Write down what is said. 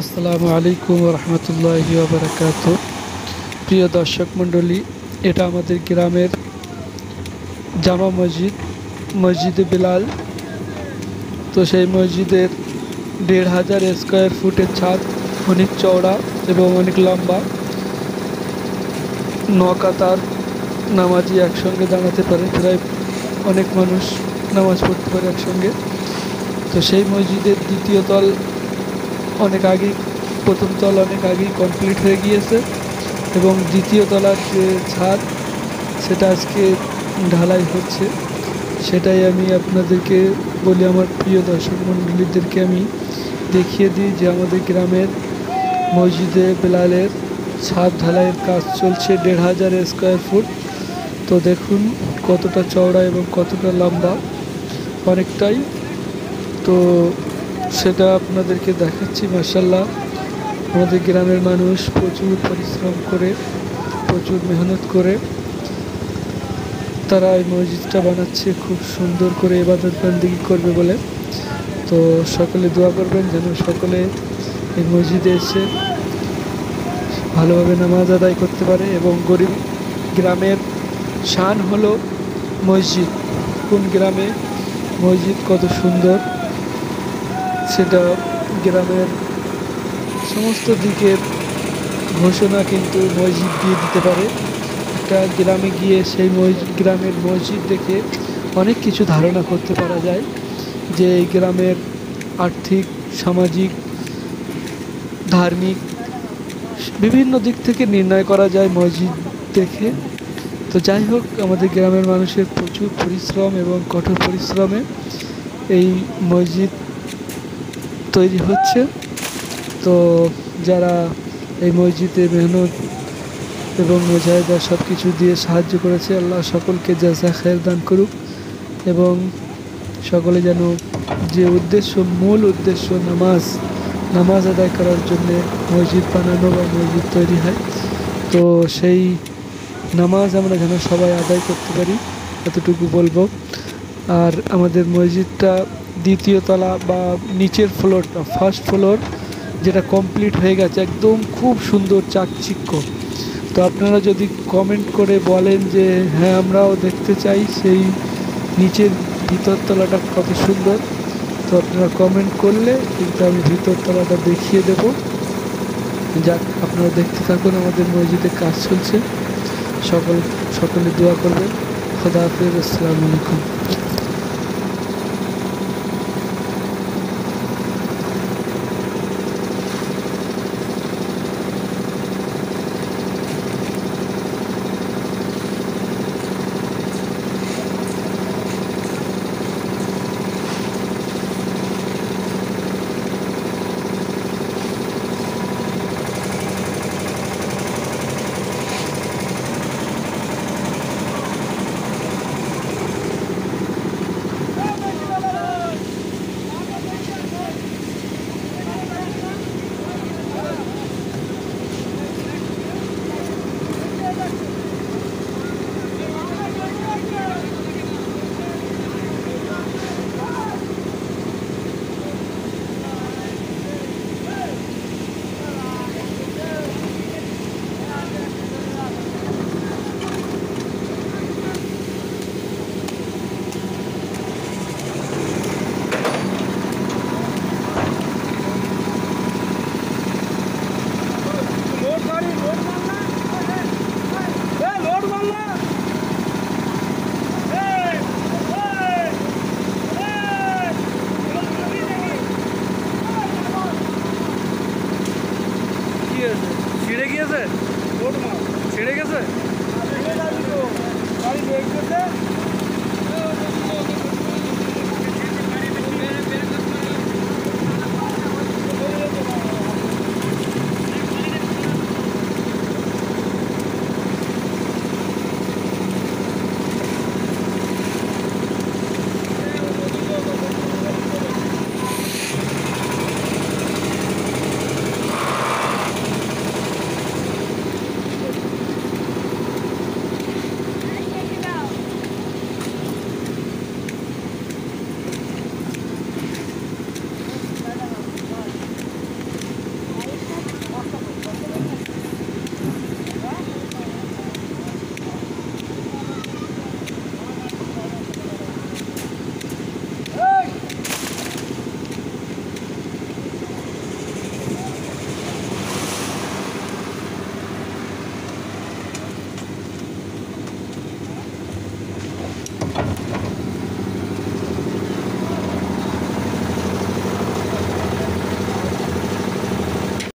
আসসালামু আলাইকুম রহমতুল্লাহি ওয়া বারাকাতুহু। প্রিয় দর্শক মণ্ডলী, এটা আমাদের গ্রামের জামা মসজিদ, মসজিদে বিলাল। তো সেই মসজিদের ১,৫০০ স্কোয়ার ফুটের ছাদ, অনেক চওড়া এবং অনেক লম্বা। নকাতার নামাজি একসঙ্গে দাঁড়াতে পারে, প্রায় অনেক মানুষ নামাজ পড়তে পারে একসঙ্গে। তো সেই মসজিদের দ্বিতীয় তল অনেক আগেই, প্রথম তল অনেক আগেই কমপ্লিট হয়ে গিয়েছে এবং দ্বিতীয় তলার যে ছাদ সেটা আজকে ঢালাই হচ্ছে। সেটাই আমি আপনাদেরকে বলি, আমার প্রিয় দর্শক মণ্ডলীদেরকে আমি দেখিয়ে দিই যে আমাদের গ্রামের মসজিদে বেলালের ছাদ ঢালাইয়ের কাজ চলছে ১,৫০০ স্কোয়ার ফুট। তো দেখুন কতটা চওড়া এবং কতটা লম্বা, অনেকটাই। তো সেটা আপনাদেরকে দেখাচ্ছি। মাশাআল্লাহ, আমাদের গ্রামের মানুষ প্রচুর পরিশ্রম করে, প্রচুর মেহনত করে তারা এই মসজিদটা বানাচ্ছে, খুব সুন্দর করে ইবাদত বন্দেগী করবে বলে। তো সকলে দোয়া করবেন যেন সকলে এই মসজিদে এসে ভালোভাবে নামাজ আদায় করতে পারে। এবং গরিব গ্রামের শান হলো মসজিদ। কোন গ্রামে মসজিদ কত সুন্দর, সেটা গ্রামের সমস্ত দিকের ঘোষণা কিন্তু মসজিদ দিয়ে দিতে পারে। একটা গ্রামে গিয়ে সেই গ্রামের মসজিদ দেখে অনেক কিছু ধারণা করতে পারা যায় যে এই গ্রামের আর্থিক, সামাজিক, ধার্মিক বিভিন্ন দিক থেকে নির্ণয় করা যায় মসজিদ দেখে। তো যাই হোক, আমাদের গ্রামের মানুষের প্রচুর পরিশ্রম এবং কঠোর পরিশ্রমে এই মসজিদ তৈরি হচ্ছে। তো যারা এই মসজিদে মেহনত এবং মুজাহিদা সব কিছু দিয়ে সাহায্য করেছে, আল্লাহ সকলকে জাযা খায়ের দান করুক এবং সকলে যেন যে উদ্দেশ্য, মূল উদ্দেশ্য নামাজ আদায় করার জন্যে মসজিদ বানানো বা মসজিদ তৈরি হয়, তো সেই নামাজ আমরা যেন সবাই আদায় করতে পারি, এতটুকু বলবো। আর আমাদের মসজিদটা দ্বিতীয় তলা বা নিচের ফ্লোরটা, ফার্স্ট ফ্লোর যেটা কমপ্লিট হয়ে গেছে, একদম খুব সুন্দর চাকচিক্য। তো আপনারা যদি কমেন্ট করে বলেন যে হ্যাঁ আমরাও দেখতে চাই সেই নিচের ভিতরতলাটা কত সুন্দর, তো আপনারা কমেন্ট করলে কিন্তু আমি ভিতরতলাটা দেখিয়ে দেব। যাক, আপনারা দেখতে থাকুন, আমাদের মসজিদে কাজ চলছে। সকলে দোয়া করবেন। খোদা হাফেজ, আসসালামু আলাইকুম। ছিঁড়ে গিয়েছে, ছিঁড়ে গেছে।